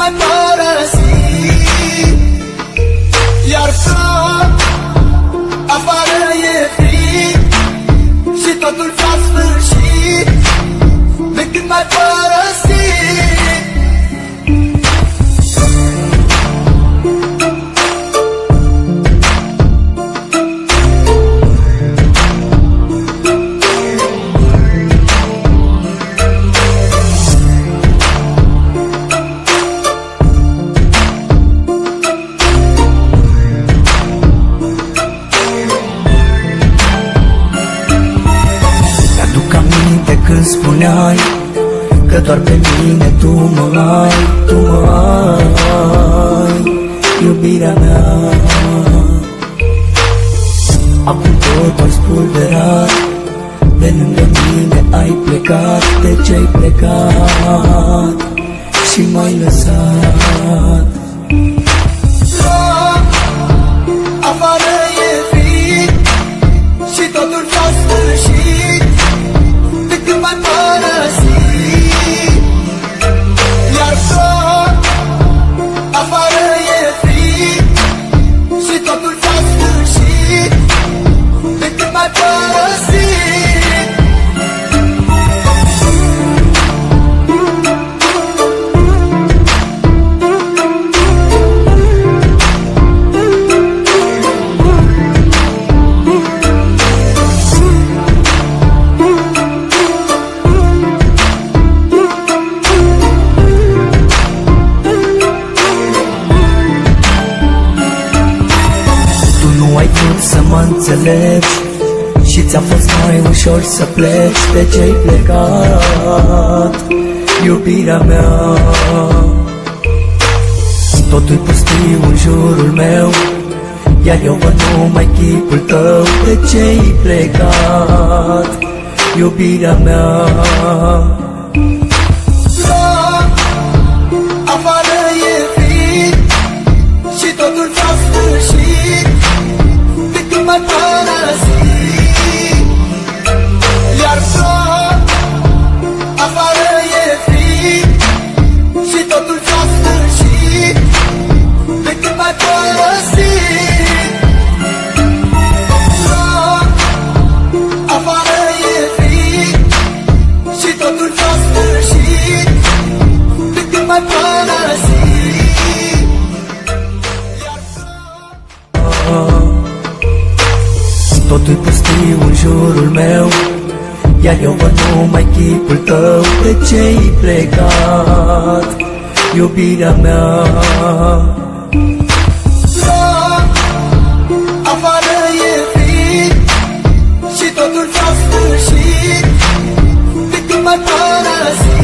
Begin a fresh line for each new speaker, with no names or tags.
mai părăsi. Iar afară e frig și totul s-a sfârșit de când m-ai părăsit. Când spuneai că doar pe mine tu mă ai, tu mă ai, iubirea mea. Acum tot ai spulberat, de lângă mine ai plecat. De ce-ai plecat și m-ai lăsat? Afară e frig și totul s-a sfârșit de când m-ai părăsit. Iar afară e frig și totul s-a sfârșit de când m-ai părăsit. Să mă înțelegi și ți-a fost mai ușor să pleci. De ce-ai plecat, iubirea mea? Totul pustiu în jurul meu, iar eu văd numai chipul tău. De ce-ai plecat, iubirea mea? Afară e frig și totul s-a sfârșit de când m-ai părăsit. Iar afară e frig și totul s-a sfârșit de când m-ai părăsit. Afară e frig și totul s-a sfârșit de când m-ai părăsit. Totul pustiu în jurul meu, iar eu văd numai chipul tău. De ce-ai plecat, iubirea mea? Afară e frig și totul s-a sfârșit de când m-ai părăsit.